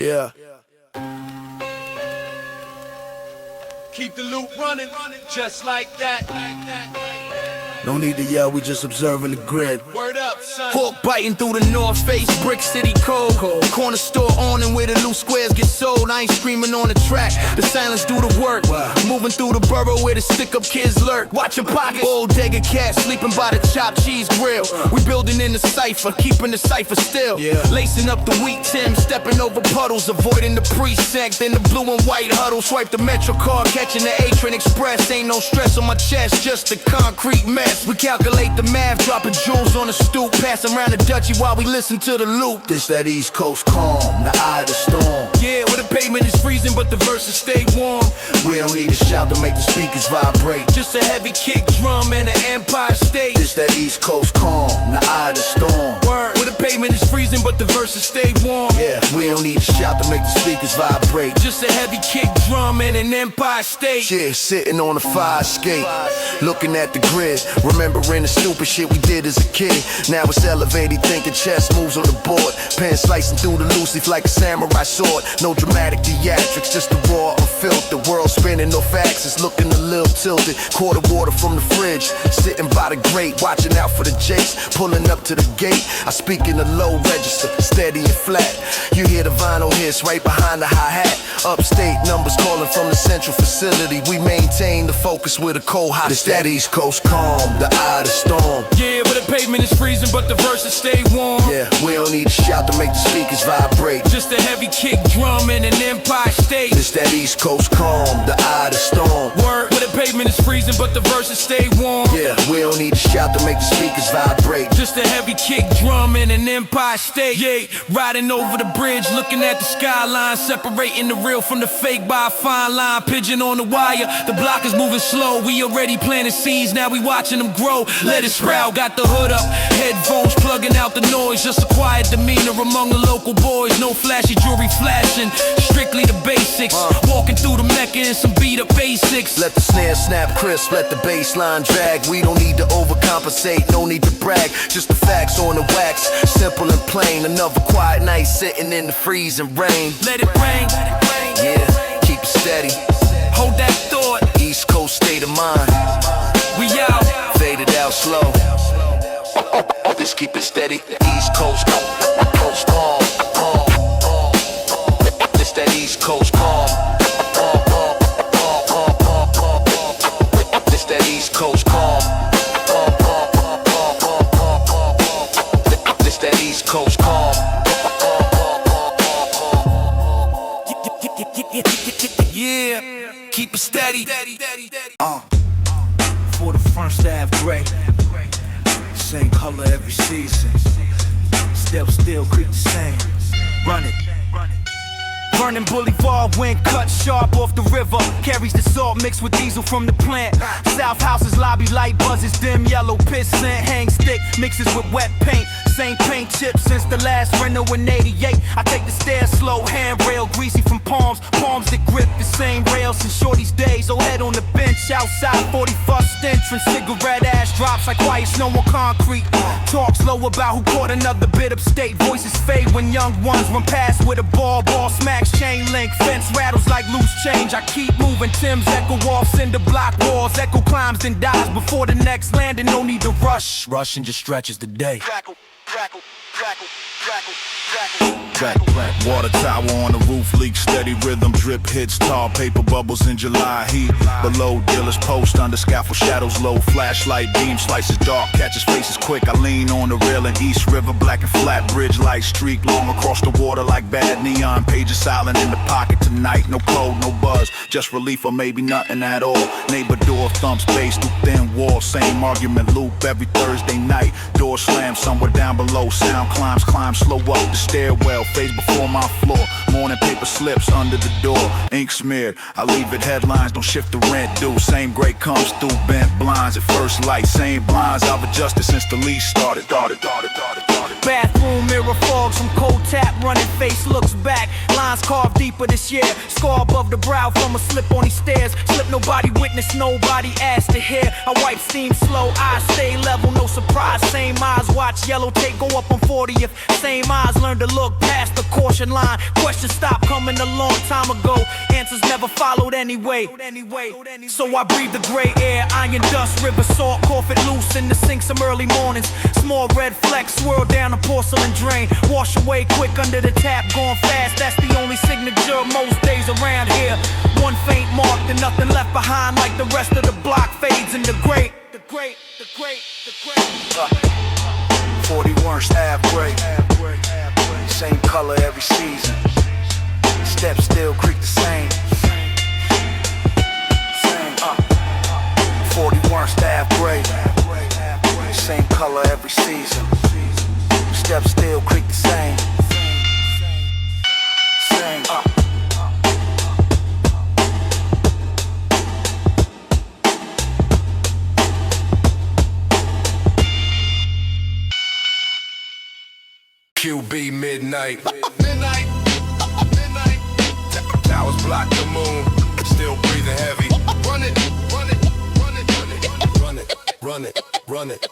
Yeah. Keep the loop running, just like that. No need to yell, we just observing the grid. Word up, son. Hawk biting through the North Face, Brick City cold. Corner store on and where the loose squares get sold. I ain't screaming on the track, the silence do the work. Moving through the borough where the stick-up kids lurk. Watching pockets, bodega cats sleeping by the chopped cheese grill. We building in the cypher, keeping the cypher still. Lacing up the wheat Tim, stepping over puddles, avoiding the precinct. In the blue and white huddle, swipe the Metro card, catching the A-Train Express. Ain't no stress on my chest, just a concrete mess. We calculate the math, dropping jewels on the stoop, passing around the Dutchie while we listen to the loop. This that East Coast calm, the eye of the storm. Yeah, where the pavement is freezing, but the verses stay warm. We don't need a shout to make the speakers vibrate. Just a heavy kick drum and an Empire State. This that East Coast calm, the eye of the storm. Word, where the pavement is freezing, but the verses stay warm. Yeah, we don't need a shout to make the speakers vibrate. Just a heavy kick drum and an Empire State. Yeah, sitting on a fire escape, looking at the grid. Remembering the stupid shit we did as a kid. Now it's elevated thinking, chess moves on the board. Pen slicing through the loose leaf like a samurai sword. No dramatic theatrics, just the raw unfiltered. World spinning, no facts, it's looking a little tilted. Quarter water from the fridge, sitting by the grate, watching out for the jakes, pulling up to the gate. I speak in a low register, steady and flat. You hear the vinyl hits right behind the hi-hat. Upstate numbers calling from the central facility. We maintain the focus with a cold hot. It's that East Coast calm, the eye of the storm. Yeah, where the pavement is freezing, but the verses stay warm. Yeah, we don't need a shout to make the speakers vibrate. Just a heavy kick drum and an Empire State. It's that East Coast calm, the eye of the storm. Word, where the pavement is freezing, but the verses stay warm. Yeah, we don't need a shout to make the speakers vibrate. Just a heavy kick drum and an Empire State. Yeah, riding over the bridge, looking at the skyline, separating the real from the fake by a fine line. Pigeon on the wire, the block is moving slow. We already planted seeds, now we watching them grow. Let it sprout, got the hood up, headphones plugging out the noise. Just a quiet demeanor among the local boys. No flashy jewelry flashing, strictly the basics. Walking through the Mecca in some beat up basics. Let the snare snap crisp, let the bass line drag. We don't need to overcompensate, no need to brag. Just the facts on the wax, simple and plain. Another quiet night sitting in the freezing rain. Let it rain, yeah, keep it steady. Hold that thought, East Coast state of mind. We out, faded out slow. Just keep it steady. East Coast, coast calm. This that East Coast calm. This that East Coast calm. This that East Coast calm. Yeah, keep it steady. For the front staff gray, same color every season. Step still, creep the same. Run it. Burning Boulevard, wind cut sharp off the river. Carries the salt mixed with diesel from the plant. South House's lobby light buzzes, dim yellow piss scent. Hang stick mixes with wet paint. Same paint chip since the last rental in 88. I take the stairs slow, handrail greasy from palms. Palms that grip the same rails since Shorty's days. Old head on the bench outside 41st entrance. Cigarette ash drops like quiet snow on concrete. Talk slow about who caught another bit upstate. Voices fade when young ones run past with a ball. Ball smacks chain link. Fence rattles like loose change. I keep moving. Tim's echo off cinder block walls. Echo climbs then dies before the next landing. No need to rush. Rush and just stretches the day. Crackle, crackle, crackle, crackle, crackle. Black water tower on the roof, leak steady rhythm, drip hits, tar paper bubbles in July heat. Below dealers post under scaffold shadows low, flashlight beam slices dark, catches faces quick. I lean on the rail in East River, black and flat bridge light streak long across the water like bad neon. Pages silent in the pocket tonight, no code, no buzz, just relief or maybe nothing at all. Neighbor door thumps bass through thin walls, same argument loop every Thursday night. Door slams somewhere down below, sound climbs slow up the stairwell. Face before my floor, morning paper slips under the door, ink smeared, I leave it headlines, don't shift the rent due. Same grade comes through, bent blinds at first light, same blinds I've adjusted since the lease started. Bathroom mirror fogs from cold tap, running face looks back. Lines carved deeper this year, scar above the brow from a slip on these stairs. Slip, nobody witnessed, nobody asked to hear. I wipe steam slow, eyes stay level, no surprise. Same eyes watch yellow tape go up on 40th. Same eyes learn to look past the caution line. Questions stopped coming a long time ago, answers never followed anyway. So I breathe the gray air, iron dust, river salt, cough it loose in the sink some early mornings. Small red flecks swirl down a porcelain drain, wash away quick under the tap, going fast. That's the only signature most days around here. One faint mark, then nothing left behind, like the rest of the block fades in the great. 41st Ave break, same color every season. Steps still creak the same. 41st Ave break, same color every season. Steps still creak the same. QB midnight. Towers block the moon, still breathing heavy. Run it, run it, run it, run it, run it, run it, run it.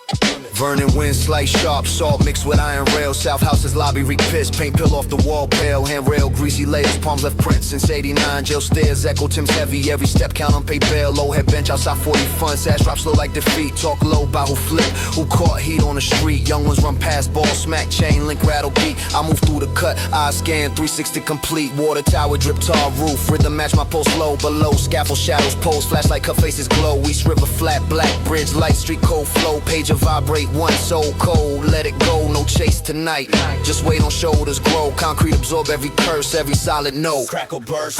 Vernon wind, slice sharp, salt mixed with iron rail. South house's lobby reek piss, paint peel off the wall pale. Handrail, greasy layers, palms left prints since 89. Jail stairs, echo Tim's heavy, every step count on pay bail. Low head bench outside 40 fun, sash drop slow like defeat. Talk low about who flip, who caught heat on the street. Young ones run past, ball smack, chain link, rattle beat. I move through the cut, eyes scan, 360 complete. Water tower, drip tar roof, rhythm match my post low. Below, scaffold shadows, pose, flashlight cut faces glow. East River flat, black bridge, light street cold flow. Pager vibrate, one so cold, let it go, no chase tonight. Just wait on shoulders grow, concrete absorb every curse, every solid note. Crackle burst.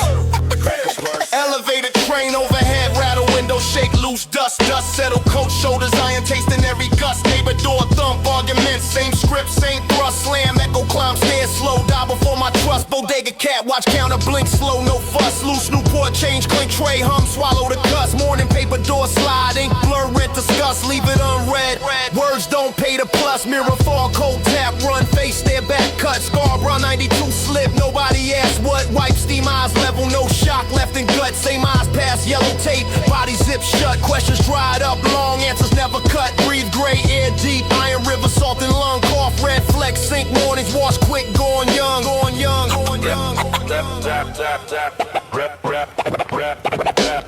Elevated train overhead, rattle window shake, loose dust, dust settle, coat shoulders, iron tasting every gust. Neighbor door thump, arguments, same script, same thrust, slam, echo climb, stairs slow, die before my trust. Bodega cat, watch counter, blink slow, no fuss. Loose Newport change, clink tray, hum, swallow the cuss. Morning paper door slide, ink blur, rent discuss, leave it unread. Words don't pay the plus, mirror fall, cold tap, run, face, stare back, cut, scar, run 92 slip, nobody asked what, wipe, steam, eyes level, no shock, left in gut, same eyes pass, yellow tape, body zip shut, questions dried up, long answers never cut, breathe gray, air deep, iron river, salt and lung, cough, red flex, sink mornings, wash quick, going young, going young, going young.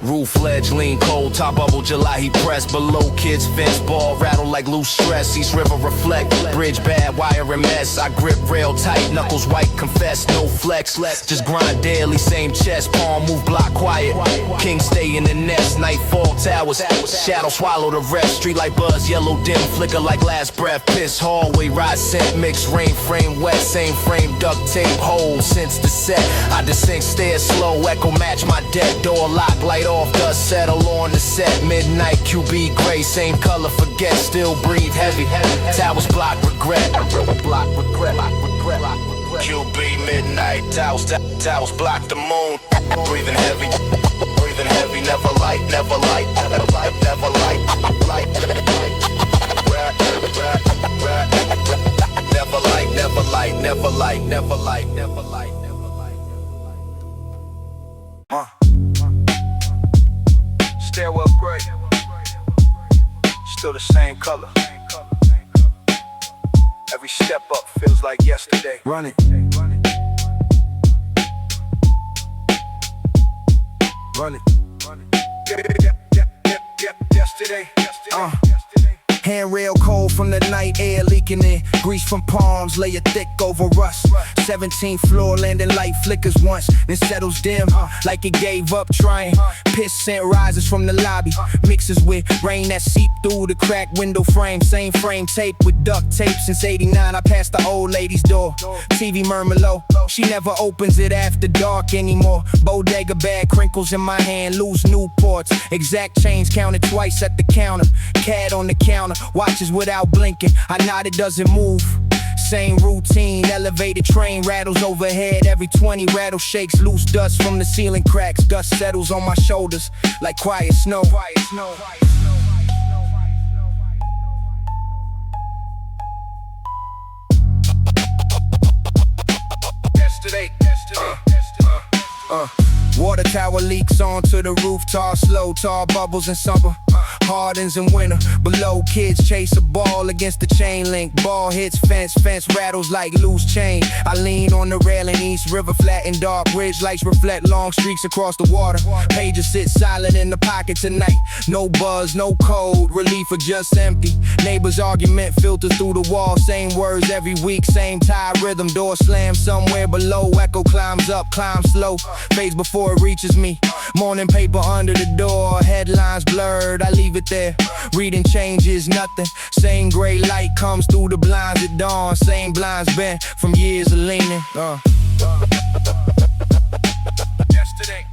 Roof ledge, lean cold, top bubble, July he pressed. Below kids fence, ball rattle like loose stress. East River reflect, bridge bad, wire and mess. I grip rail tight, knuckles white, confess, no flex. Just grind daily, same chest, palm move, block quiet. King stay in the nest, nightfall towers. Shadow swallow the rest, street light buzz, yellow dim, flicker like last breath. Piss hallway, ride scent, mix rain, frame wet. Same frame, duct tape, hole since the set. I descend, stairs slow, echo match my deck. Door lock, light off, dust settle on the set. Midnight, QB gray, same color, forget, still breathe heavy. Towers block, regret. Block, regret. QB midnight, towers block the moon. Breathing heavy, never light, never light, never light, never light, light. Never light, never light, never light, never light, never light, never light. Stairwell gray, still the same color. Every step up feels like yesterday. Run it. Run it. Yesterday. Handrail cold from the night air leaking in. Grease from palms, layer thick over rust. 17th floor, landing light flickers once, then settles dim, like it gave up trying. Piss scent rises from the lobby, mixes with rain that seep through the cracked window frame. Same frame tape with duct tape since 89. I passed the old lady's door, TV murmur low. She never opens it after dark anymore. Bodega bag, crinkles in my hand, loose Newports. Exact change counted twice at the counter. Cat on the counter, watches without blinking. I nod, it doesn't move. Same routine, elevated train rattles overhead. Every 20 rattle shakes, loose dust from the ceiling cracks. Dust settles on my shoulders like quiet snow. Water tower leaks onto the roof, tar slow, tar bubbles in summer, hardens in winter. Below, kids chase a ball against the chain link. Ball hits fence, fence rattles like loose chain. I lean on the railing, East River flat and dark. Bridge lights reflect long streaks across the water. Pages sit silent in the pocket tonight. No buzz, no code, relief or just empty. Neighbors' argument filters through the wall. Same words every week, same tie rhythm. Door slam somewhere below. Echo climbs up, climbs slow. Fades before it reaches me. Morning paper under the door, headlines blurred. I leave it there. Reading changes nothing. Same gray light comes through the blinds at dawn. Same blinds bent from years of leaning. Yesterday,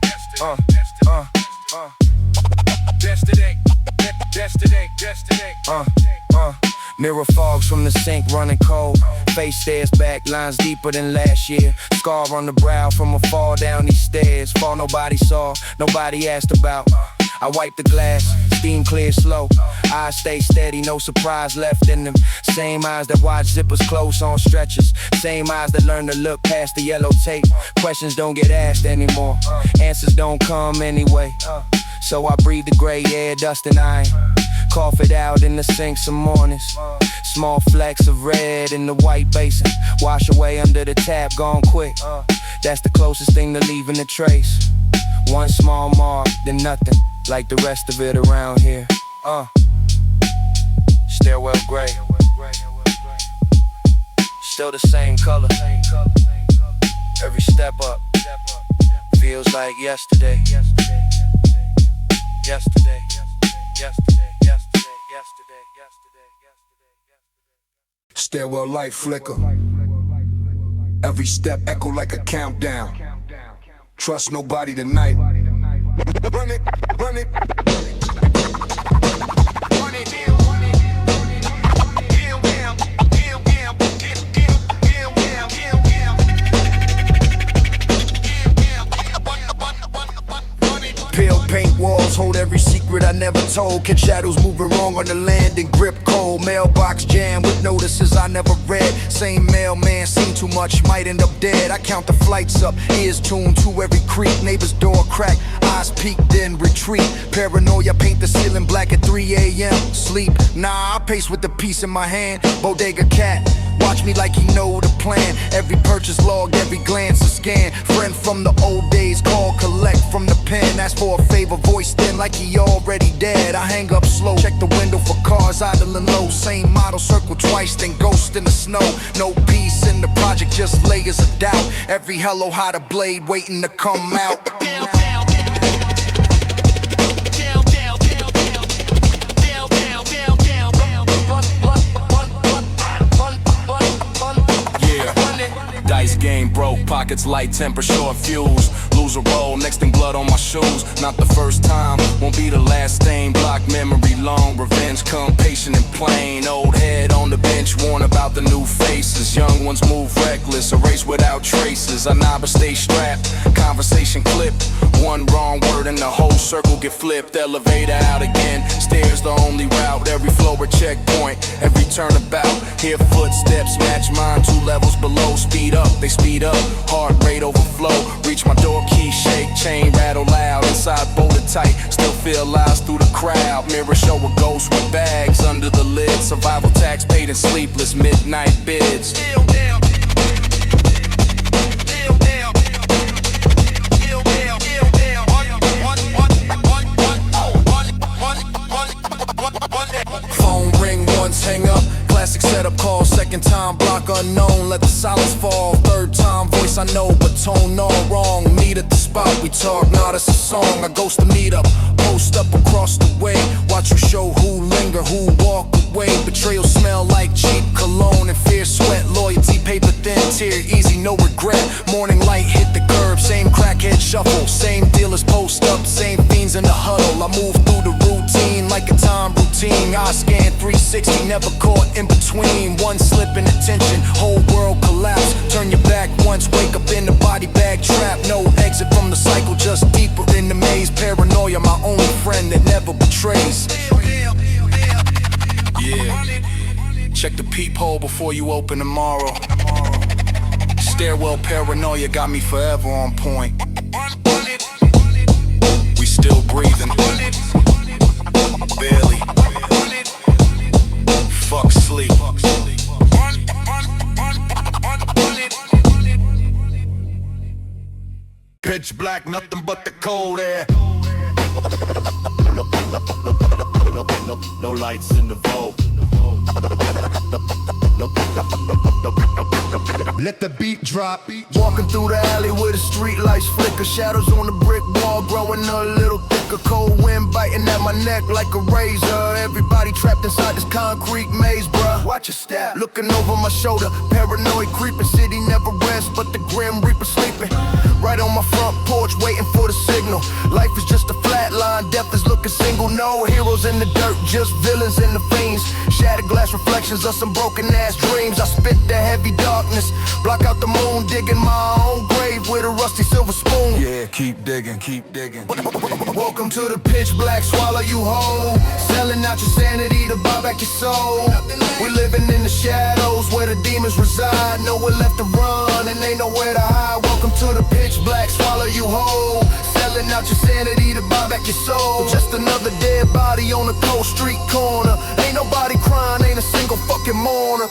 yesterday. Mirror fogs from the sink running cold. Face stares back, lines deeper than last year. Scar on the brow from a fall down these stairs. Fall nobody saw, nobody asked about. I wipe the glass, steam clear slow. Eyes stay steady, no surprise left in them. Same eyes that watch zippers close on stretchers. Same eyes that learn to look past the yellow tape. Questions don't get asked anymore. Answers don't come anyway. So I breathe the gray air, dust and iron. Cough it out in the sink some mornings. Small flecks of red in the white basin. Wash away under the tap, gone quick. That's the closest thing to leaving a trace. One small mark, then nothing, like the rest of it around here. Stairwell gray. Still the same color. Every step up feels like yesterday. Yesterday. Stairwell light flicker. Every step echo like a countdown. Trust nobody tonight. Run it, run it. Pale paint walls hold every secret I never told. Catch shadows moving wrong on the land and grip cold. Mailbox jam with notices I never read. Same mailman, seen too much, might end up dead. I count the flights up, ears tuned to every creak. Neighbor's door crack, eyes peek then retreat. Paranoia, paint the ceiling black at 3 a.m. Sleep, nah, I pace with the piece in my hand. Bodega cat, watch me like he know the plan. Every purchase logged, every glance a scan. Friend from the old days, call, collect from the pen. Ask for a favor, voice thin like he already dead. I hang up slow, check the window for cars idling low. Same model, circle twice, then ghost in the snow. No peace in the project, just layers of doubt. Every hello had a blade waiting to come out. Dice game broke, pockets light, temper short fuse. Lose a roll, next thing blood on my shoes. Not the first time, won't be the last stain. Block memory long, revenge come patient and plain. Old head on the bench, warn about the new faces. Young ones move reckless, a race without traces. I never stay strapped, conversation clipped. One wrong word and the whole circle get flipped. Elevator out again, stairs the only route. Every floor a checkpoint, every turnabout. Hear footsteps match mine, 2 levels below. Speed up, they speed up, heart rate overflow. Reach my door, key shake, chain rattle loud. Inside bolted tight, still feel lies through the crowd. Mirror show a ghost with bags under the lid. Survival tax paid and sleepless, midnight bids. Phone ring once, hang up. Classic setup call, second time block unknown. Let the silence fall, third time voice I know, but tone all wrong. Meet at the spot, we talk, not as a song. I ghost the meet up, post up across the way. Watch who show, who linger, who walk away. Betrayal smell like cheap cologne and fierce sweat. Loyalty paper thin, tear easy, no regret. Morning light hit the curb, same crackhead shuffle. Same dealers post up, same fiends in the huddle. I move through the routine like a time routine. I scan 360, never caught in between. One slip in attention, whole world collapse. Turn your back once, wake up in the body bag trap. No exit from the cycle, just deeper in the maze. Paranoia, my only friend that never betrays. Yeah, check the peephole before you open tomorrow. Stairwell paranoia got me forever on point. We still breathing. Barely. Fuck sleep. Pitch black, nothing but the cold air. No lights in the vault. Let the beat drop. Walking through the alley where the street lights flicker, shadows on the brick wall growing a little thicker. Cold wind biting at my neck like a razor. Everybody trapped inside this concrete maze, bruh. Watch your step. Looking over my shoulder, paranoid creeping. City never rests, but the grim reaper sleeping. Right on my front porch, waiting for the signal. Life is just a flat line, death is looking single. No heroes in the dirt, just villains in the fiends. Shattered glass reflections of some broken ass dreams. I spit the heavy darkness, block out the moon, digging my own grave with a rusty silver spoon. Yeah, keep digging, keep digging. Welcome to the pitch black, swallow you whole. Selling out your sanity to buy back your soul. We're living in the shadows where the demons reside. Nowhere left to run and ain't nowhere to hide. Welcome to the pitch black, swallow you whole. Selling out your sanity to buy back your soul. Just another dead body on a cold street corner. Ain't nobody crying, ain't a single fucking mourner.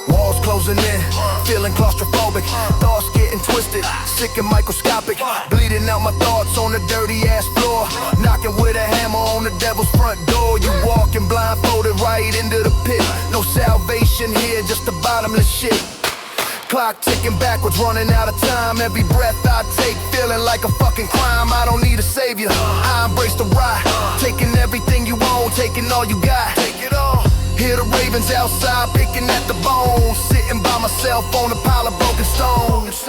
Walls closing in, feeling claustrophobic. Thoughts getting twisted, sick and microscopic. Bleeding out my thoughts on the dirty ass floor. Knocking with a hammer on the devil's front door. You walking blindfolded right into the pit. No salvation here, just the bottomless shit. Clock ticking backwards, running out of time. Every breath I take, feeling like a fucking crime. I don't need a savior, I embrace the ride. Taking everything you own, taking all you got. Take it all. Hear the ravens outside, picking at the bones. Sitting by myself on a pile of broken stones.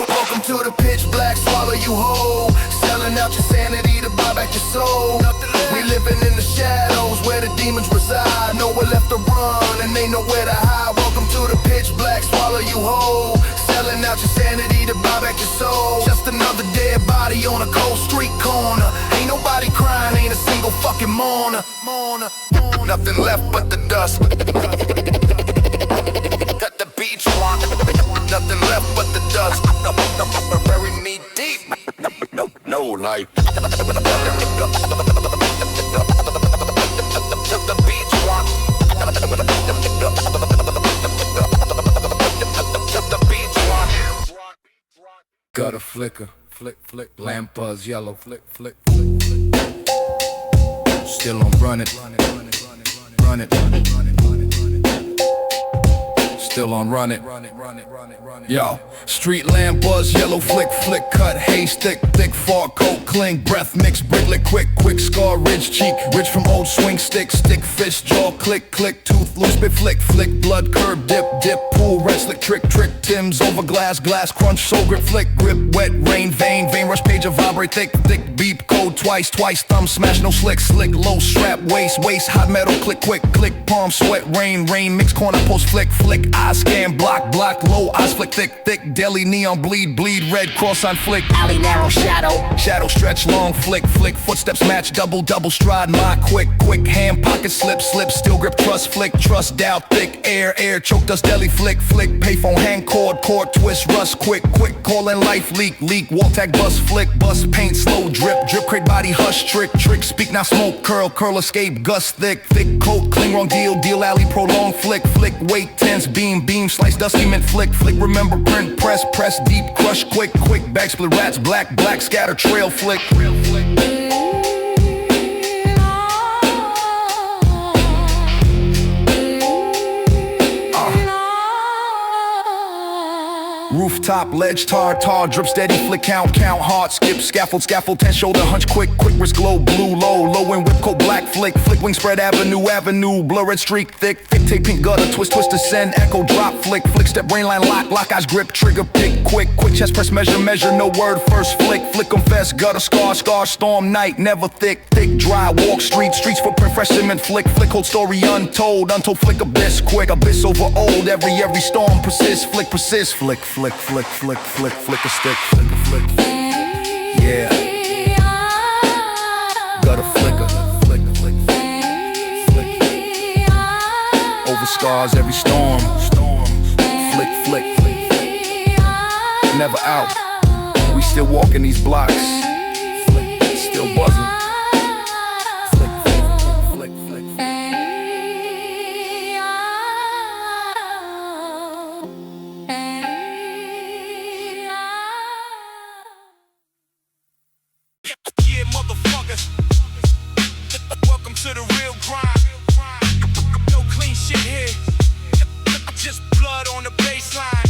Welcome to the pitch black, swallow you whole. Selling out your sanity to buy back your soul. We living in the shadows where the demons reside. Nowhere left to run and ain't nowhere to hide. Welcome to the pitch black, swallow you whole. Selling out your sanity to buy back your soul. Just another dead body on a cold street corner. Ain't nobody crying, ain't a single fucking mourner. Nothing left but the dust. Got the beach rock. Nothing left but the dust. Bury me deep. No life. The beach rock. The beach rock. Gutter flicker, flick, flick, lamp buzz, yellow, flick, flick, flick, flick. Still on run it, run it, run it, run it, run it, run it, run it, run it, run it. Still on run it, run it, run it, run it, run it. Yo, street lamp buzz, yellow flick, flick, cut, haze, thick, thick, fog, coat, cling, breath, mix, bricklet, quick, quick, scar, ridge, cheek, rich from old swing stick, stick, fist, jaw, click, click, tooth, loose, bit, flick, flick, blood, curb, dip, dip, pool, red, slick, trick, trick, Tim's over glass, glass, crunch, soul grip, flick, grip, wet, rain, vein, rush, page of vibrate, thick, thick, beep, code, twice, thumb, smash, no slick, slick, low, strap, waist, hot metal, click, quick, click, palm, sweat, rain, mix, corner, post, flick, flick, eyes, scan, block, low, eyes, flick, thick, deli, neon, bleed, red, cross on flick, alley, narrow, shadow, stretch, long, flick, footsteps match, double, stride, my quick, hand, pocket, slip, still grip, trust, doubt, thick, air, choke dust, deli, flick, payphone, hand, cord, twist, rust, quick, calling life, leak, wall tag, bust, flick, bust, paint, slow, drip, crate, body, hush, trick, speak, now smoke, curl, escape, gust, thick, coat, cling, wrong, deal, alley, prolong, flick, weight, tense, beam, slice, dusty, mint, flick, remember, print, press, deep, crush, quick, bag, split, rats, black, scatter, trail, flick. Rooftop, ledge, tar, drip steady, flick, count, hard, skip, scaffold, 10 shoulder, hunch, quick, wrist, glow, blue, low, and whip, coat, black, flick, wing, spread, avenue, blur, red, streak, thick, tape, pink, gutter, twist, ascend, echo, drop, flick, step, brain line, lock, eyes, grip, trigger, pick, quick, chest, press, measure, no word, first, flick, confess, gutter, scar, storm, night, never thick, dry, walk, streets, footprint, fresh cement, flick, hold story, untold, flick, abyss, quick, abyss over old, every storm, persist, flick, flick a stick, flick. Yeah. Gutter flicker. Over scars, every storm. Flick. Never out. We still still walking these blocks. Flick, still buzzing. Flick, flick, flick, flick, flick. Yeah, motherfuckers. Welcome to the real grind. No clean shit here. Just blood on the baseline.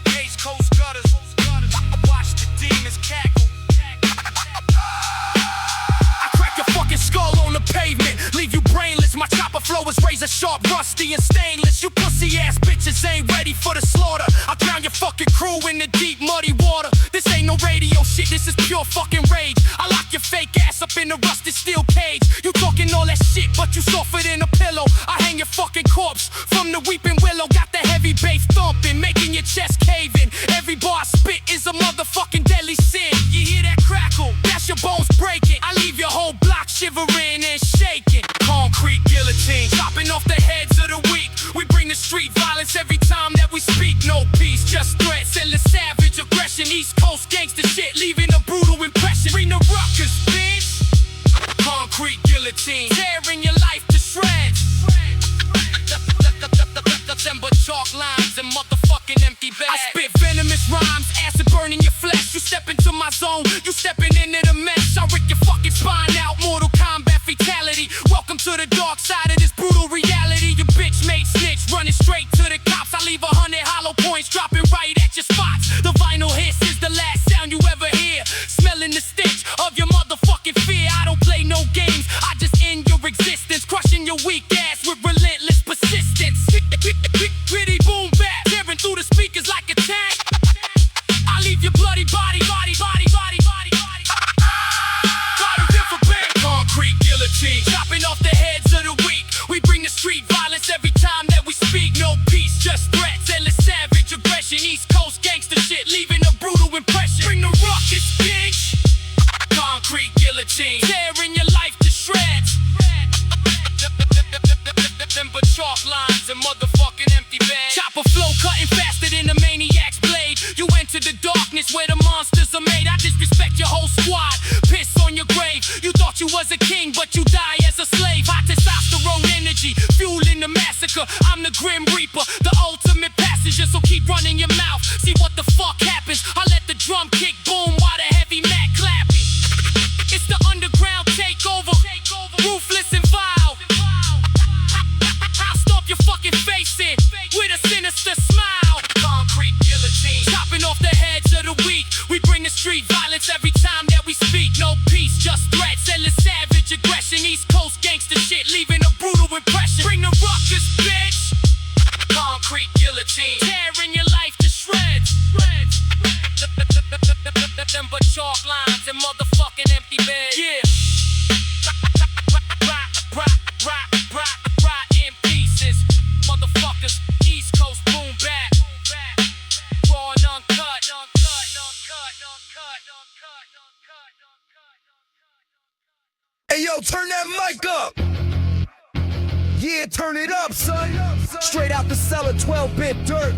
Gates, coast gutters. Watch the demons cackle. I crack your fucking skull on the pavement, leave you brainless. My chopper flow is razor sharp, rusty and stainless. You pussy ass bitches ain't ready for the slaughter. I'll drown your fucking crew in the deep muddy water. This ain't no radio shit, this is pure fucking rage. I lock your fake ass up in a rusted steel cage. You talking all that shit, but you softer than a pillow. I hang your fucking corpse from the weeping willow. Got the heavy bass thumping, making your chest cave in. Every bar I spit is a motherfucking deadly sin. You hear that crackle? That's your bones breaking. I leave your whole block shivering and shaking. Concrete guillotine, chopping off the heads of the weak. We bring the street violence every time that we speak. No peace, just threats, endless savage aggression. East Coast gangster shit, leaving a brutal impression. Bring the ruckus, bitch. Concrete guillotine, tearing your life to shreds. Nothing but chalk lines and motherfucking empty bags. I spit venomous rhymes, acid burning your flesh. You step into my zone, you stepping into the mess. I rip your fucking spine out, Mortal Kombat fatality. Welcome to the dark side of this brutal reality. Your bitch made snitch, running straight to the cops. I leave 100 hollow points, dropping right at your spots. The vinyl hiss is the last sound you ever hear. Smelling the stench of your motherfucking fear. I don't play no games, I just end your existence. Crushing your weak ass with relentless persistence. Gritty boom bap, tearing through the speakers like a tank. I leave your bloody body. Concrete guillotine, chopping off the heads of the weak. We bring the street violence every time that we speak. No peace, just threats, endless savage aggression. East Coast gangster shit, leaving a brutal impression. Bring the ruckus, bitch. Concrete guillotine, tearing your life to shreds. Nothing but chalk lines and motherfucking empty bags. Chopper flow cutting faster than a maniac's blade. You enter the darkness where the monsters are made. I disrespect your whole squad, piss on your grave. You thought you was a king, but you die as a slave. High testosterone energy, fueling the massacre. I'm the Grim Reaper, the ultimate passenger. So keep running your mouth, see what the fuck happens. I let the drum kick boom while the heavy mat clapping. It's the underground takeover, ruthless and vile. I'll stomp your fucking face in with a sinister smile. Concrete guillotine, chopping off the heads of the weak. We bring the street violence every time that we speak. No peace, just threats, endless savage aggression. East Coast gangster shit, leaving a brutal impression. Bring the ruckus, bitch. Concrete guillotine, tearing your life to shreds. Nothing but chalk lines and motherfucking empty beds. Yeah. Right in pieces. Motherfuckers, East Coast boom back. Raw and uncut. Hey yo, turn that mic up. Yeah, turn it up, son. Straight out the cellar, 12-bit dirt.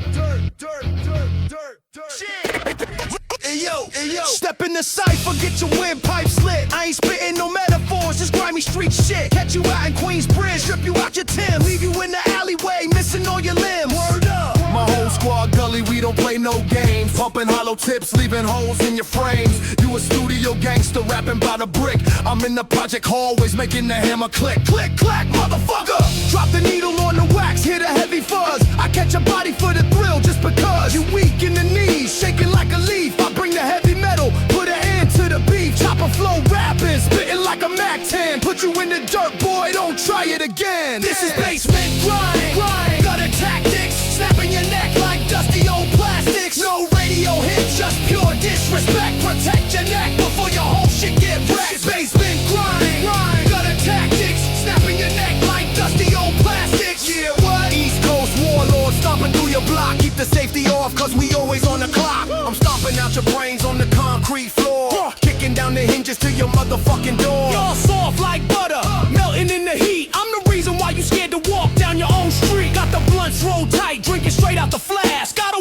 Hey yo, step in the cypher, get your windpipe slit. I ain't spitting no metaphors, just grimy street shit. Catch you out in Queensbridge, strip you out your Tim, leave you in the alleyway, missing all your limbs. Word up. My whole squad gully, we don't play no games. Pumping hollow tips, leaving holes in your frames. You a studio gangster rapping by the brick. I'm in the project hallways making the hammer click. Click, clack, motherfucker. Drop the needle on the wax, hear the heavy fuzz. I catch a body for the thrill just because. You weak in the knees, shaking like a leaf. I bring the heavy metal, put an end to the beef. Chopper flow rapping, spitting like a Mac 10. Put you in the dirt, boy, don't try it again. This is basement grind, gutter tactics. Snapping your neck like dusty old plastics. No radio hits, just pure disrespect. Protect your neck before your whole shit get wrecked. Basement grind, gutter tactics. Snapping your neck like dusty old plastics. Yeah, what? East Coast warlord stomping through your block. Keep the safety off, cause we always on the clock. I'm stomping out your brains on the concrete floor. Kicking down the hinges to your motherfucking door. Y'all soft like butter, melting in the heat. I'm the reason why you scared to walk down your own street. Got the blunts rolled tight, drinking straight out the flask. Got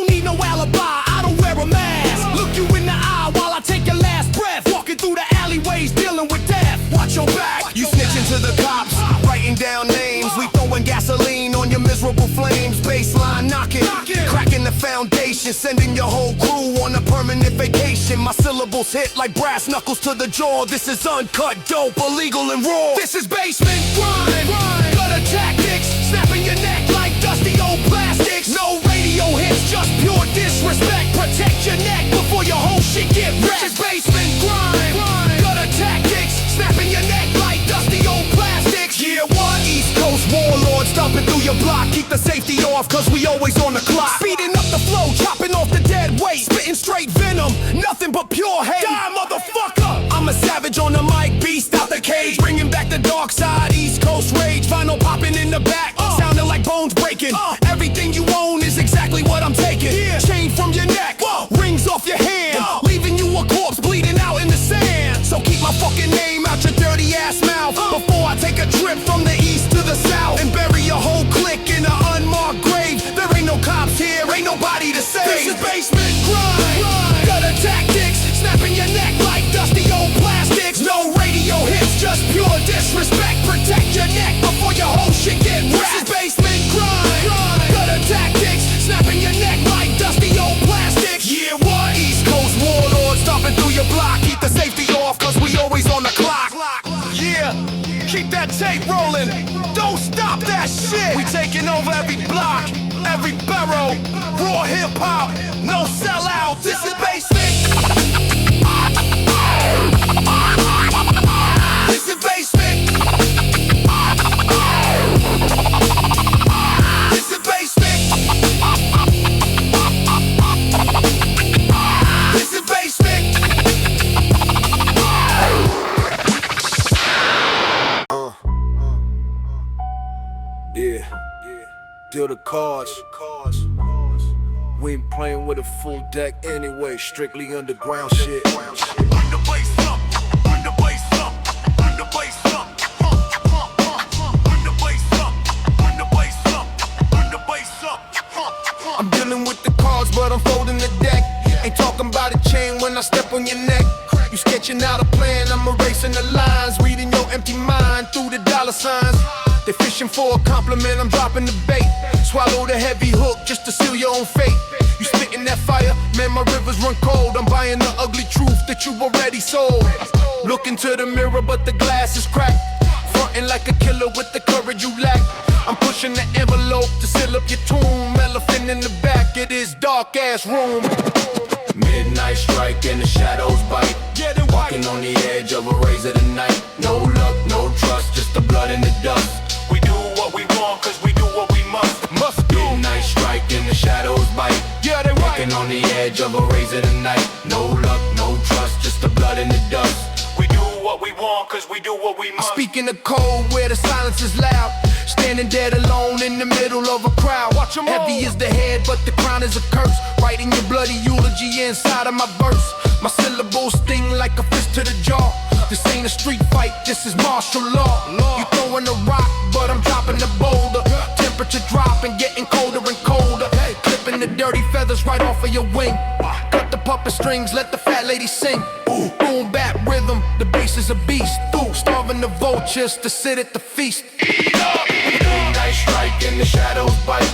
flames, baseline knocking, cracking the foundation, sending your whole crew on a permanent vacation. My syllables hit like brass knuckles to the jaw. This is uncut dope, illegal and raw. This is basement grind, gutter tactics, snapping your neck like dusty old plastics. No radio hits, just pure disrespect. Protect your neck before your whole shit get wrecked. This is basement grind, gutter tactics, snapping your neck like dusty old plastics. Yeah, what? East Coast warlord stomping through your block. Keep the safety off, cause we always on the clock. Speeding up the flow, chopping off the dead weight. Spitting straight venom, nothing but pure hate. Die, motherfucker! I'm a savage on the mic, beast out the cage. Bringing back the dark side, East Coast rage. Vinyl popping in the back, sounding like bones breaking. Everything you own is exactly what I'm taking. Chain from your neck, rings off your hand, leaving you a corpse bleeding out in the sand. So keep my fucking name out your dirty ass mouth before I take a trip from the east to the south and bury your whole clique in an unmarked grave. There ain't no cops here, ain't nobody to save. This is basement grind, gutter tactics, snapping your neck like dusty old plastics. No radio hits, just pure disrespect. Protect your neck before your whole shit get wrecked. This is basement grind, gutter tactics, snapping your neck like dusty old plastics. Yeah, what? East Coast warlord stomping through your block. Keep the safety off, cause we always on the clock. Yeah, keep that tape rolling. Don't stop that shit. We taking over every block, every borough. Raw hip hop, no sellout. This is basement. This is basement. This is basement. This is basement. Yeah, deal the cards. We ain't playing with a full deck anyway, strictly underground shit. Bring the bass up, bring the bass up, bring the bass up. Bring the bass up, bring the bass up, bring the bass up. I'm dealing with the cards, but I'm folding the deck. Ain't talking about a chain when I step on your neck. You sketching out a plan, I'm erasing the lines. Reading your empty mind through the dollar signs. They fishing for a compliment, I'm dropping the bait. Swallow the heavy hook just to seal your own fate. You spitting that fire, man, my rivers run cold. I'm buying the ugly truth that you already sold. Look into the mirror, but the glass is cracked. Frontin' like a killer with the courage you lack. I'm pushing the envelope to seal up your tomb. Elephant in the back, it is dark ass room. Midnight strike and the shadows bite. Walking on the edge of a razor tonight. No luck, no trust, just the blood and the dust. We do what we want, cause we do what we must. Must do. Midnight strike and the shadows bite. Yeah, they right. Walking on the edge of a razor tonight. No luck, no trust, just the blood and the dust. We do what we want, cause we do what we must. Speaking the code where the silence is loud. Standing dead alone in the middle of a crowd. Watch 'em Heavy is the head, but the crown is a curse. Writing your bloody eulogy inside of my verse. My syllables sting like a fist to the jaw. This ain't a street fight, this is martial law. You throwing a rock, but I'm dropping the boulder. Temperature dropping, getting colder and colder. Clipping the dirty feathers right off of your wing. Cut the puppet strings, let the fat lady sing. Boom bap rhythm, the bass is a beast. Starving the vultures to sit at the feast. Midnight strike and the shadows bite.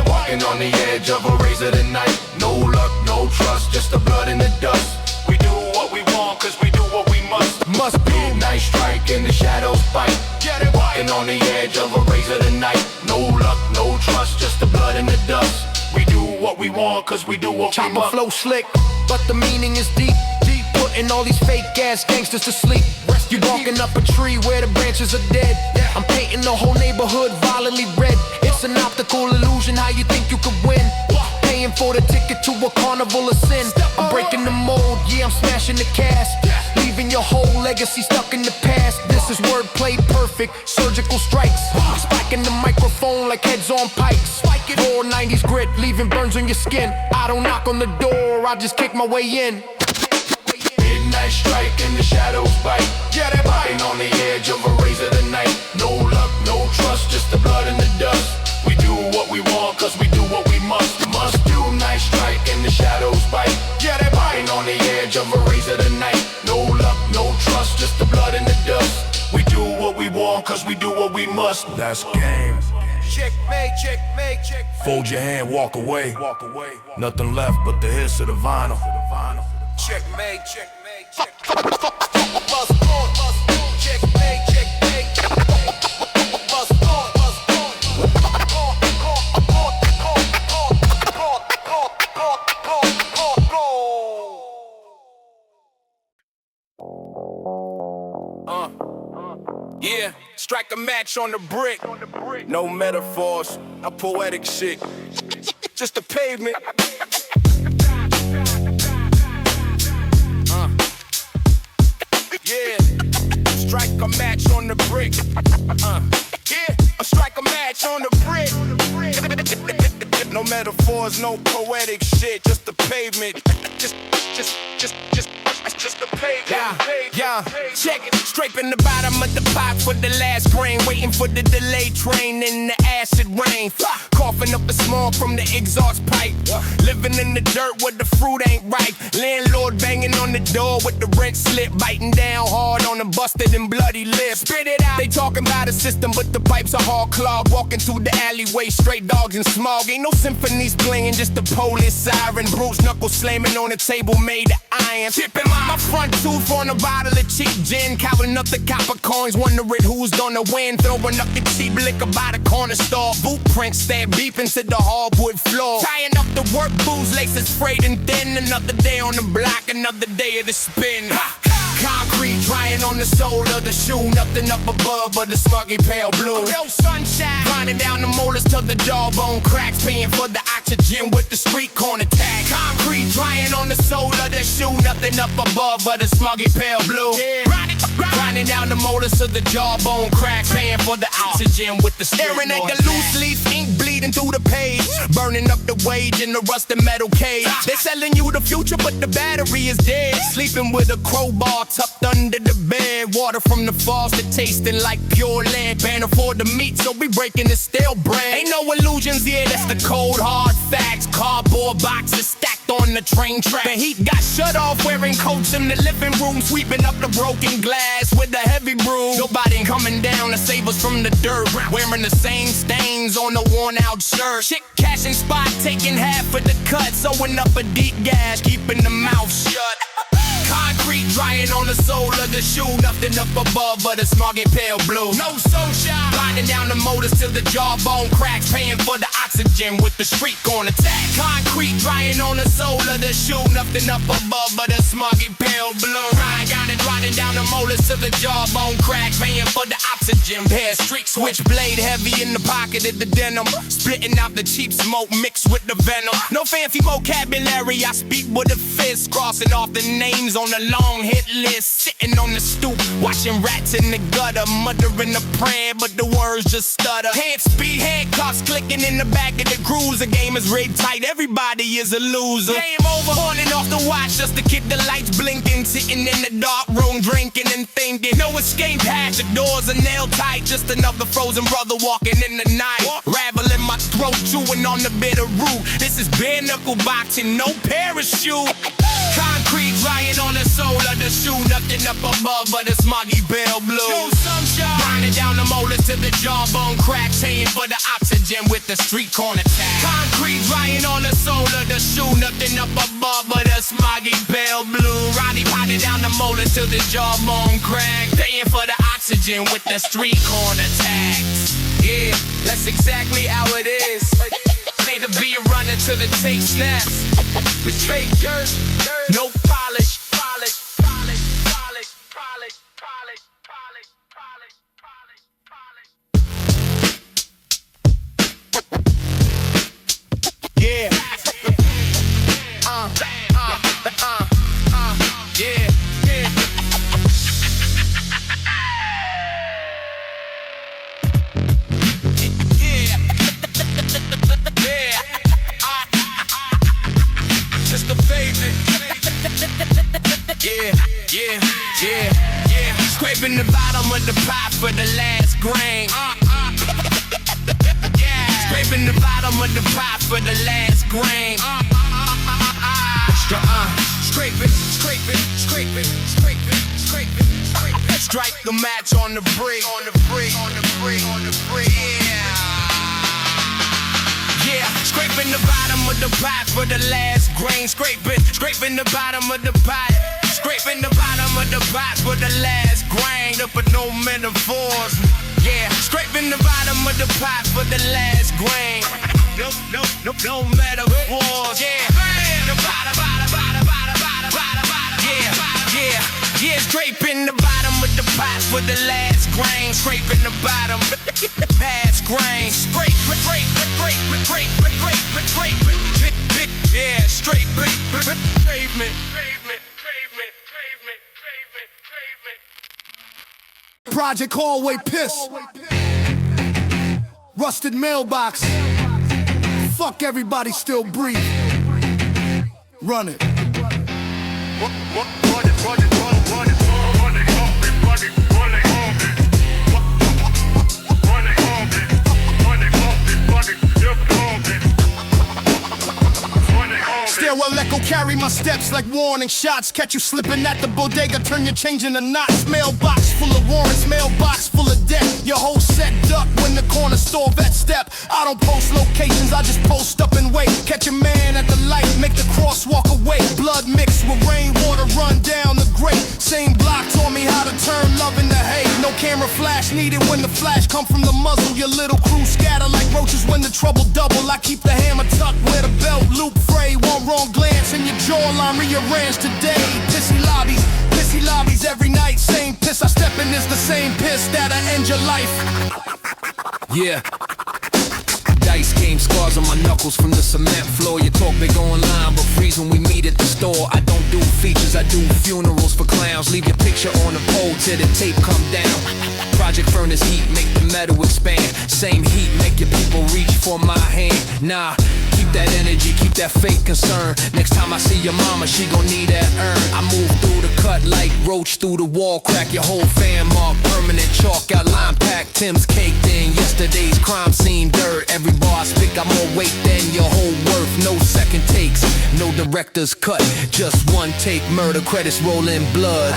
Walking on the edge of a razor tonight. No luck, no trust, just the blood and the dust. We do what we want, cause we do what we must. Must be. Midnight strike and the shadows bite. Walking on the edge of a razor tonight. No luck, no trust, just the blood and the dust. We do what we want, cause we do what we Chopper must. flow slick, but the meaning is deep. Putting all these fake ass gangsters to sleep. You walking up a tree where the branches are dead. I'm painting the whole neighborhood violently red. It's an optical illusion, how you think you could win. Paying for the ticket to a carnival of sin. I'm breaking the mold, yeah, I'm smashing the cast. Leaving your whole legacy stuck in the past. This is wordplay perfect, surgical strikes. Spiking the microphone like heads on pikes. Raw 90s grit, leaving burns on your skin. I don't knock on the door, I just kick my way in. Midnight strike and the shadows bite. Walking on the edge of a razor tonight. No luck, no trust, just the blood and the dust. We do what we want, cause we do what we must. Must do. Night strike and the shadows bite. Walking on the edge of a razor tonight. No luck, no trust, just the blood and the dust. We do what we want, cause we do what we must. That's game. Checkmate, checkmate, check. Fold your hand, walk away. Nothing left but the hits of the vinyl. Checkmate, checkmate, checkmate. Bust on, checkmate, checkmate. Bust on, Yeah, strike a match on the brick. No metaphors, a poetic shit. Just the pavement. Yeah, strike a match on the brick. Yeah, strike a match on the brick. No metaphors, no poetic shit. Just the pavement. Just the pavement. Yeah, check it. Scraping the bottom of the pot for the last grain. Waiting for the delayed train in the acid rain. Coughing up the smoke from the exhaust pipe. Living in the dirt where the fruit ain't ripe. Landlord banging on the door with the rent slip. Biting down hard on a busted and bloody lip. Spit it out. They talking about a system, but the pipes are hard clogged. Walking through the alleyway, straight dogs and smog. Ain't no symphonies playing, just the police siren. Bruised knuckles slamming on the table made of iron. Tipping my front tooth on a bottle of cheap gin. Counting up the copper coins, wondering who's gonna win. Throwing up the cheap liquor by the corner store. Boot prints stab deep into the hardwood floor. Tying up the work boots, laces frayed and thin. Another day on the block, another day of the spin. Concrete drying on the sole of the shoe. Nothing up above but the smuggy pale blue. No sunshine. Grinding down the molars till the jawbone cracks. Paying for the oxygen with the street corner tag. Concrete drying on the sole of the shoe. Nothing up above but the smuggy pale blue. Grinding down the molars till the jawbone cracks. Paying for the oxygen with the street corner tag. Staring at the loose leaf, ink bleeding through the page. Burning up the wage in the rusted metal cage. They're selling you the future but the battery is dead. Sleeping with a crowbar tucked under the bed. Water from the faucet tasting like pure lead. Can't afford the meat, so we breaking the stale bread. Ain't no illusions, yeah, that's the cold hard facts. Cardboard boxes stacked on the train track. The heat got shut off, wearing coats in the living room. Sweeping up the broken glass with a heavy broom. Nobody coming down to save us from the dirt. Wearing the same stains on the worn out shirt. Chick cashing spot, taking half of the cut. Sewing up a deep gash, keeping the mouth shut. Concrete drying on the sole of the shoe. Nothing up above but a smoggy pale blue. No sunshine. Grinding down the motors till the jawbone cracks. Paying for the oxygen with the street corner tag. Concrete drying on the sole of the shoe. Nothing up above but a smoggy pale blue. Grinding down the motors till the jawbone cracks. Paying for the oxygen. Pair street switchblade heavy in the pocket of the denim. Splitting out the cheap smoke mixed with the venom. No fancy vocabulary, I speak with a fist. Crossing off the names on a long hit list. Sitting on the stoop, watching rats in the gutter. Muttering a prayer, but the words just stutter. Hand speed, handcuffs clicking in the back of the cruiser. Game is rigged tight, everybody is a loser. Game over, on and off the watch just to keep the lights blinking. Sitting in the dark room, drinking and thinking. No escape hatch, the doors are nailed tight. Just another frozen brother walking in the night. Rattling my throat, chewing on the bitter root. This is bare knuckle boxing, no parachute. Concrete drying on the sole of the shoe. Nothing up above but a smoggy pale blue. No sunshine. Grinding down the molars till the jawbone cracks. Paying for the oxygen with the street corner tag. Concrete drying on the sole of the shoe. Nothing up above but a smoggy pale blue. Potting down the molars till the jawbone cracks. Paying for the oxygen with the street corner tags. Yeah, that's exactly how it is. Need to be a runner till the tape snaps. With straight dirt, no polish. Yeah. Yeah. Just the pavement. Yeah. Scraping the bottom of the pot for the last grain. Scraping the bottom of the pot for the last grain. Scrape it. Strike the match on the brick. Yeah. of the pot for the last grain. Scraping the bottom of the pot. Scraping the bottom of the pot for the last grain. To put no metaphors. Yeah, scraping the bottom of the pot for the last grain. No metaphors. Yeah, the bottom. Yeah, scraping the bottom of the pot for the last grain. Scraping the bottom, last grain. Scrape. Yeah, straight pavement. Project hallway piss. Rusted mailbox. Fuck everybody still breathe. Run it. Stairwell echo carry my steps like warning shots. Catch you slipping at the bodega, turn your change into knots. Mailbox full of warrants, mailbox full of debt. Your whole set duck when the corner store vet step. I don't post locations, I just post up and wait. Catch a man at the light, make the crosswalk away. Blood mixed with rainwater, run down the grate. Same block taught me how to turn love into hate. No camera flash needed when the flash come from the muzzle. Your little crew scatter like roaches when the trouble double. I keep the hammer tucked where the belt loop fray. One wrong glance and your jawline rearranged today. Pissy lobbies every night. Same piss I step in is the same piss that'll end your life. Yeah. Dice game scars on my knuckles from the cement floor. You talk big online, but freeze when we meet at the store. I don't do features, I do funerals for clowns. Leave your picture on the pole till the tape come down. Project furnace heat, make the metal expand. Same heat, make your people reach for my hand. Nah, keep that energy, keep that fake concern. Next time I see your mama, she gon' need that urn. I move through the cut like roach through the wall. Crack your whole fan mark, permanent chalk outline pack. Tim's caked in yesterday's crime scene dirt. Every bar I spit got more weight than your whole worth. No second takes, no director's cut. Just one take, murder credits roll in blood.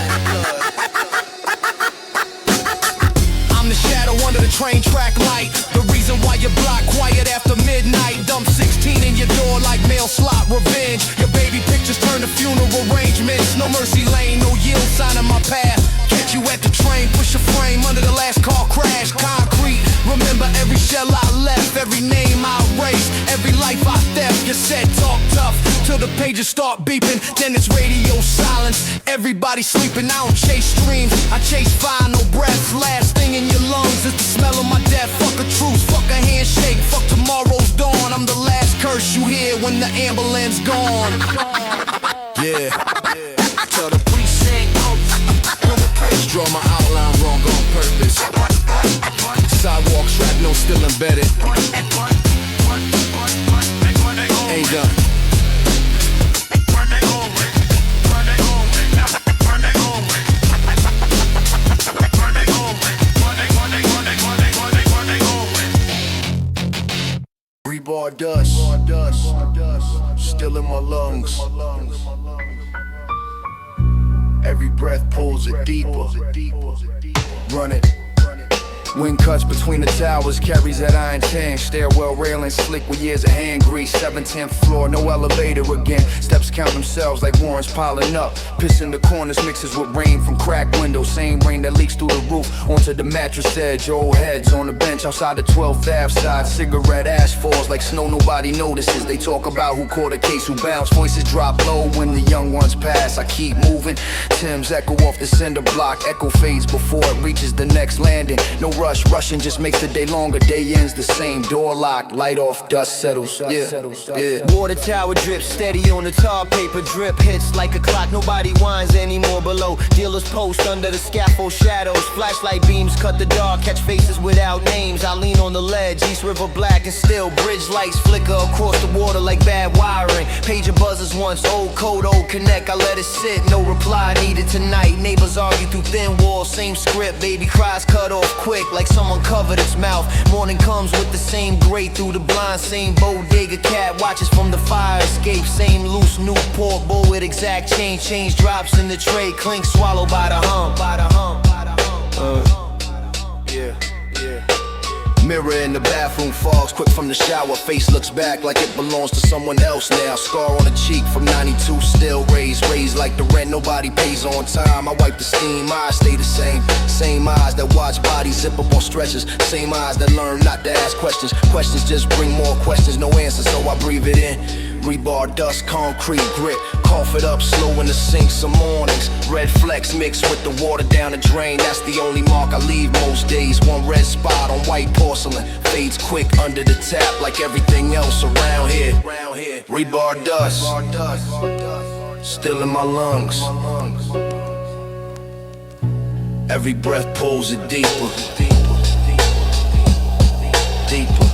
I'm the shadow under the train track light. The reason why your block quiet after midnight. Dump 16 in your door like mail slot revenge. Your baby pictures turn to funeral arrangements. No mercy lane, no yield sign in my path. Catch you at the train, push a frame under the last car crash. Concrete, remember every shell I left, every name I erased, every life I theft. You said talk tough till the pages start beeping, then it's radio silence. Everybody sleeping, I don't chase dreams, I chase fire, no breath. Last thing in your lungs is the smell of my death. Fuck a truce, fuck a handshake, fuck tomorrow's dawn. I'm the last curse you hear when the ambulance gone. Yeah, tell the precinct, draw my outline wrong on purpose. Sidewalk shrapnel still embedded. Ain't done. Rebar dust, still in my lungs. Every breath pulls it deeper. Run it. Wind cuts between the towers, carries that iron tan. Stairwell railing slick with years of hand grease. 7th floor, no elevator again. Steps count themselves like warrants piling up. Piss in the corners mixes with rain from cracked windows. Same rain that leaks through the roof onto the mattress edge. Old heads on the bench outside the 12th Ave side. Cigarette ash falls like snow nobody notices. They talk about who caught a case, who bounced. Voices drop low when the young ones pass. I keep moving. Tim's echo off the cinder block. Echo fades before it reaches the next landing. No rush, rushing just makes the day longer. Day ends the same, door locked, light off, dust settles. Yeah. Water tower drips steady on the tar paper. Drip hits like a clock, nobody whines anymore below. Dealers post under the scaffold shadows. Flashlight beams cut the dark, catch faces without names. I lean on the ledge, East River black and still. Bridge lights flicker across the water like bad wiring. Pager buzzers once, old code, old connect. I let it sit, no reply needed tonight. Neighbors argue through thin walls, same script. Baby cries cut off quick like someone covered its mouth. Morning comes with the same grate through the blind. Same bodega cat watches from the fire escape. Same loose Newport bowl with exact change. Change drops in the tray, clink swallowed by the hump. Yeah. Mirror in the bathroom fogs, quick from the shower. Face looks back like it belongs to someone else now. Scar on the cheek from 92, still raised like the rent nobody pays on time. I wipe the steam, eyes stay the same. Same eyes that watch bodies zip up on stretchers. Same eyes that learn not to ask questions. Questions just bring more questions, no answers, so I breathe it in. Rebar dust, concrete grit. Cough it up slow in the sink some mornings. Red flecks mixed with the water down the drain. That's the only mark I leave most days. One red spot on white porcelain. Fades quick under the tap like everything else around here. Rebar dust, still in my lungs. Every breath pulls it deeper. Deeper. Deeper.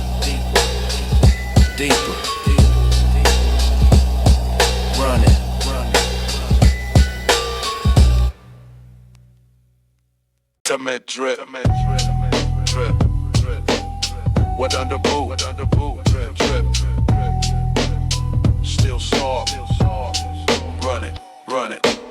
Cement drip, drip, wet under boot, drip, drip, still soft, run it.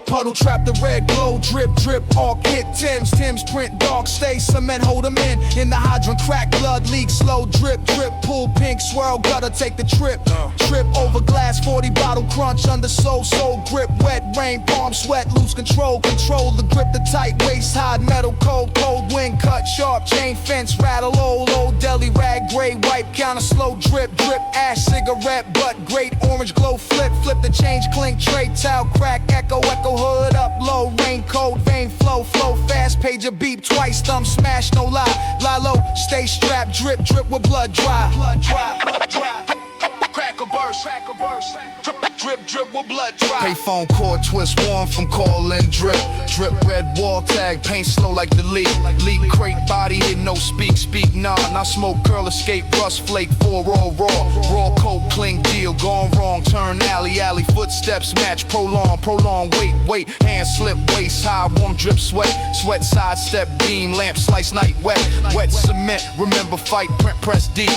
Puddle trap the red glow, drip, drip, all hit Tim's print dark, stay cement, hold them in the hydrant, crack, blood leak, slow drip, drip, pull, pink swirl, gutter, take the trip, trip over glass, 40 bottle crunch, under soul grip, wet rain, palm sweat, lose control the grip, the tight waist, high metal, cold wind, cut sharp, chain fence, rattle, old deli, rag, gray, wipe, counter, slow drip, ash, cigarette, butt, great orange glow, flip the change, clink, tray, towel, crack, echo, hood up low, rain cold, vein flow fast, pager beep twice, thumb smash, no lie low, stay strapped, drip with blood dry, crack a burst, drip with blood dry. Payphone cord twist, warm from call and drip red wall tag, paint slow like the leak crate, body hit, no speak, nah, smoke, curl, escape, rust, flake, 4 raw coat, cling, deal, gone wrong, turn alley, footsteps match, prolong, wait, hand slip, waist high, warm drip, sweat, sidestep, beam, lamp, slice, night, wet cement, remember fight, press deep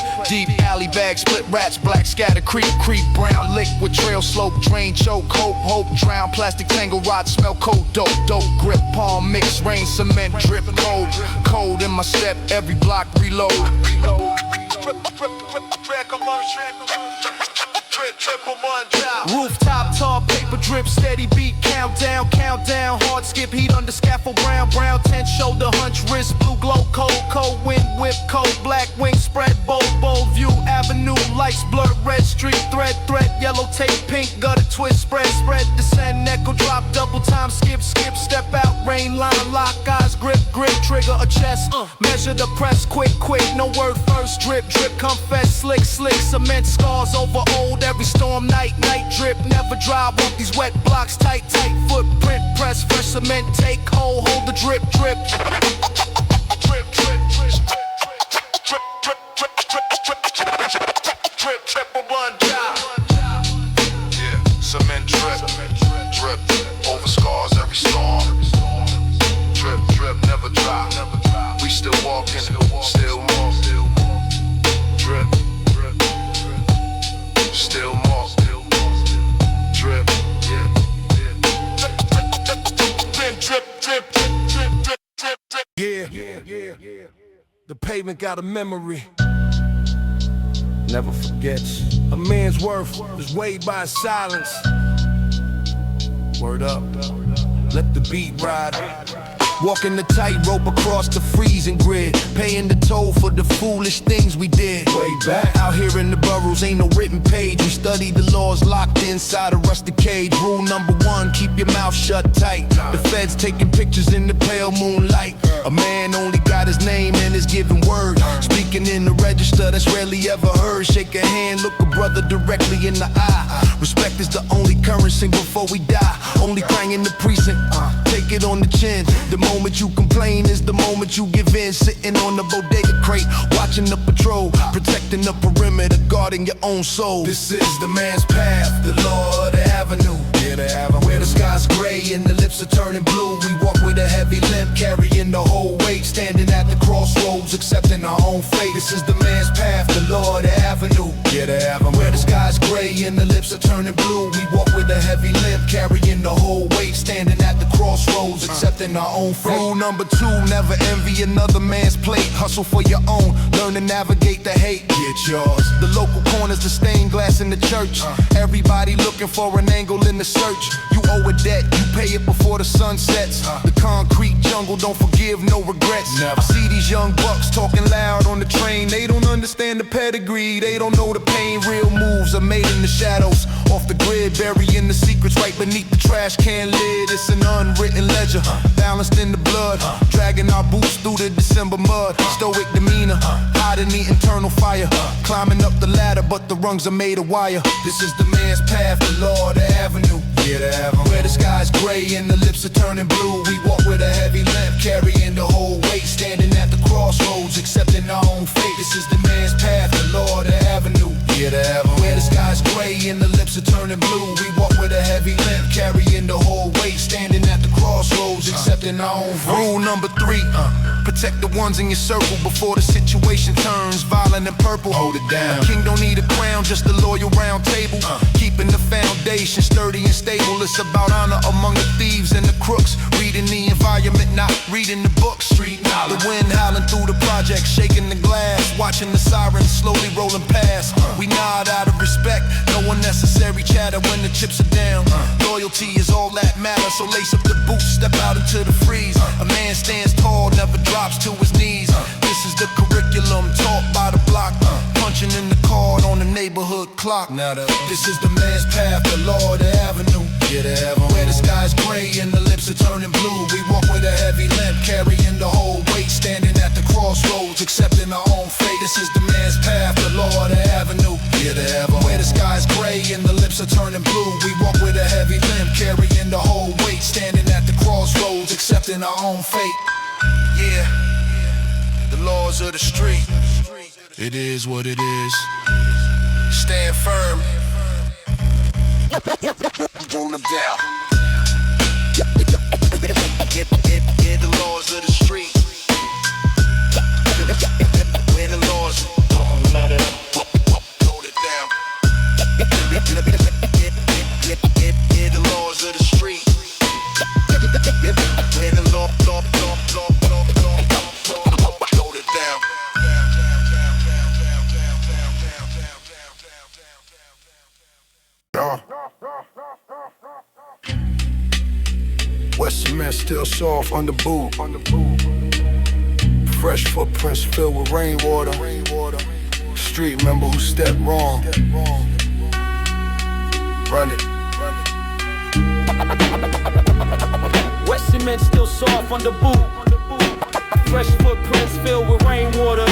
alley bag, split rats, black scatter, creep, brown, liquid trail, slope, drain, choke, hope, drown, plastic tangle, rod, smell, cold, dope, grip, palm, mix, rain, cement, drip, cold in my step, every block, reload. Rooftop, tall, paper drip, steady beat, countdown, hard skip, heat under scaffold, brown, tent, shoulder hunch, wrist, blue glow, cold, wind, whip, cold, black wing, spread, bold view, avenue, lights, blur, red street, thread, yellow tape, pink, gutter, twist, spread, descend, echo, drop, double time, skip, step out, rain line, lock eyes, grip, trigger, a chest, measure the press, quick, no word first, drip, confess, slick, cement scars over old, every storm, night, drip, never dry, want these wet blocks, tight, footprint, press, fresh cement, take hold the drip, blunt job. Yeah, cement drip, over scars every storm. Drip, never drop. We still walking, still more. Drip, still more. Drip, Yeah. The pavement got a memory. Never forgets. A man's worth is weighed by his silence. Word up. Let the beat ride. Walking the tightrope across the freezing grid, paying the toll for the foolish things we did. Way back out here in the boroughs, ain't no written page. We study the laws locked inside a rusted cage. Rule number 1, keep your mouth shut tight. The feds taking pictures in the pale moonlight. A man only got his name and his given word. Speaking in the register, that's rarely ever heard. Shake a hand, look a brother directly in the eye. Respect is the only currency before we die. Only crying in the precinct, take it on the chin. The moment you complain is the moment you give in. Sitting on the bodega crate, watching the patrol, protecting the perimeter, guarding your own soul. This is the man's path, the law of the avenue. Where the sky's gray and the lips are turning blue. We walk with a heavy limp, carrying the whole weight. Standing at the crossroads, accepting our own fate. This is the man's path, the law of the avenue. Where the sky's gray and the lips are turning blue. We walk with a heavy limp, carrying the whole weight, standing at the crossroads, accepting our own fate. Rule number 2, never envy another man's plate. Hustle for your own, learn to navigate the hate. Get yours. The local corner's the stained glass in the church. Everybody looking for an angle in the search. You owe a debt, you pay it before the sun sets. The concrete jungle don't forgive, no regrets. Never. See these young bucks talking loud on the train. They don't understand the pedigree, they don't know the pain. Real moves are made in the shadows, off the grid, burying the secrets right beneath the trash can lid. It's an unwritten ledger, balanced in the blood, dragging our boots through the December mud. Stoic demeanor, hiding the internal fire, climbing up the ladder, but the rungs are made of wire. This is the man's path, the law, the avenue. Yeah, the avenue. Where the sky's gray and the lips are turning blue. We walk with a heavy limp, carrying the whole weight, standing at the crossroads, accepting our own fate. This is the man's path, the law, the avenue. Yeah, the avenue. Where the sky's gray and the lips are turning blue. We walk with a heavy limp, carrying the whole weight, standing at the crossroads, accepting our own fate. Rule number 3, protect the ones in your circle before the situation turns violent and purple. Hold it down. A king don't need a crown, just a loyal round table. Keeping the foundation sturdy and stable. It's about honor among the thieves and the crooks. Reading the environment, not reading the books. Street knowledge. The wind howling through the project, shaking the glass, watching the sirens slowly rolling past. We nod out of respect, no unnecessary chatter when the chips are down. Loyalty is all that matters, so lace up the boots, step out into the freeze. A man stands tall, never drops to his knees. This is the curriculum taught by the block, punching in the card on the neighborhood clock. This is the man's path, the law, the avenue. Yeah, the avenue. Where the sky's gray and the lips are turning blue. We walk with a heavy limp, carrying the whole weight, standing at the crossroads, accepting our own fate. This is the man's path, the law, the avenue. Yeah, the avenue. Where the sky's gray and the lips are turning blue. We walk with a heavy limp, carrying the whole weight, standing at the crossroads, accepting our own fate. Yeah, the laws of the street. It is what it is. Stand firm. Roll them down. Get the laws of the street. Where the laws don't let it hold it down. Get the laws of the street. Where the law hold it down. Wet cement still soft on the boot. Fresh footprints filled with rainwater. Street member who stepped wrong. Run it. Wet cement still soft on the boot. Fresh footprints filled with rainwater.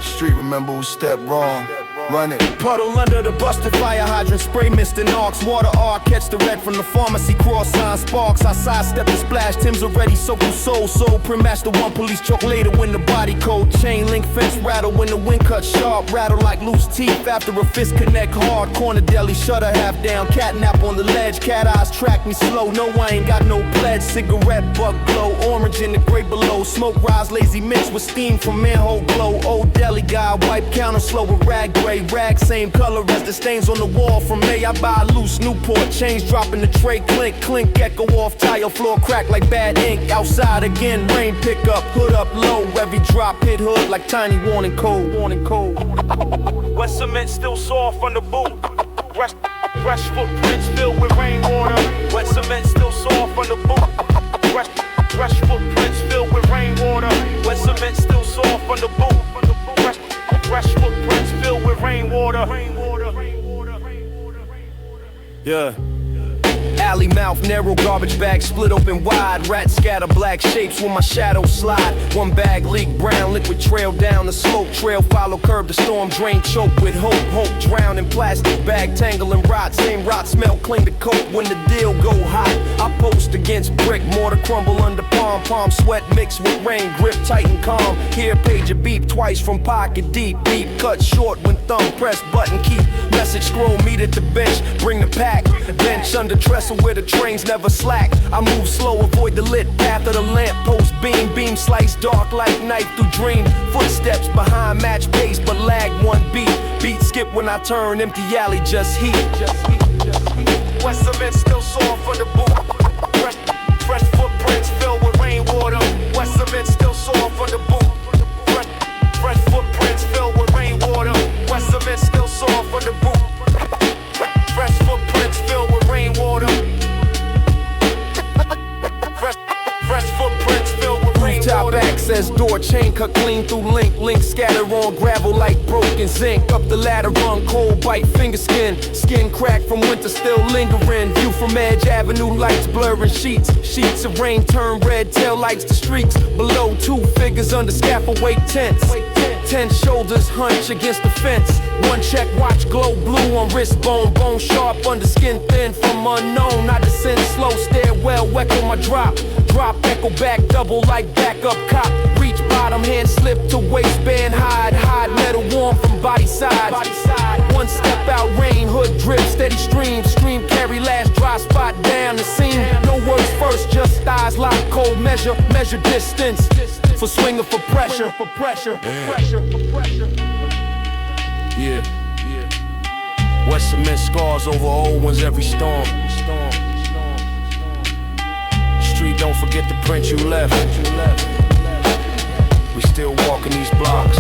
Street member who stepped wrong. Run it. Puddle under the busted fire hydrant, spray mist and arcs. Water arc, catch the red from the pharmacy, cross sign sparks. I sidestep the splash, Tim's already soaked with soul. Prim master one, police choke later when the body code. Chain link fence rattle when the wind cuts sharp. Rattle like loose teeth after a fist connect hard. Corner deli, shutter half down, catnap on the ledge. Cat eyes track me slow, no I ain't got no pledge. Cigarette buck glow, orange in the gray below. Smoke rise, lazy mix with steam from manhole glow. Old deli guy, wipe counter slow with rag gray. Rag same color as the stains on the wall from May. I buy loose Newport chains, dropping the tray. Clink, echo off tile floor, crack like bad ink. Outside again, rain pick up, hood up low. Every drop hit hood like tiny warning code. Wet cement still soft on the boot. Fresh footprints filled with rainwater. Wet cement still soft on the boot. Fresh footprints filled with rainwater. Wet cement still soft on the boot. Fresh footprints filled with rainwater. Yeah. Alley mouth, narrow garbage bag split open wide. Rats scatter black shapes when my shadows slide. One bag leak brown, liquid trail down the slope. Trail follow curb, the storm drain choke with hope. Hope drown in plastic bag, tangle and rot. Same rot smell, cling to coat when the deal go hot. I post against brick, mortar crumble under palm. Sweat mixed with rain, grip tight and calm. Here pager beep twice from pocket deep. Beep cut short when thumb press button keep Message scroll, meet at the bench, bring the pack. Bench under trestle where the trains never slack. I move slow, avoid the lit path of the lamp post beam. Beam slice dark like knife through dream. Footsteps behind match pace, but lag one beat. Beat skip when I turn, empty alley just heat. West cement still sore from the boot. Fresh footprints filled with rainwater. West cement still sore from the boot. Fresh footprints filled with rainwater. West cement still sore from the boot. Fresh footprints filled with rainwater. Fresh footprints filled with rainwater. Top access door, chain cut clean through link scatter on gravel like broken zinc. Up the ladder run, cold bite finger skin cracked from winter still lingering. View from Edge Avenue, lights blurring sheets of rain turn red, tail lights to streaks. Below 2 figures under scaffold, weight tense. 10 shoulders hunch against the fence. One check watch glow blue on wrist bone. Bone sharp under skin thin from unknown. I descend slow, stairwell, echo my drop. Drop, echo back, double like backup cop. Reach bottom, hand slip to waistband, hide metal warm from body side. One step out, rain, hood drip, steady stream carry last dry spot down the seam. No words first, just thighs lock, cold measure distance. For swinger, for pressure. Yeah. West cement scars over old ones every storm. Street, don't forget the print you left. We still walking these blocks.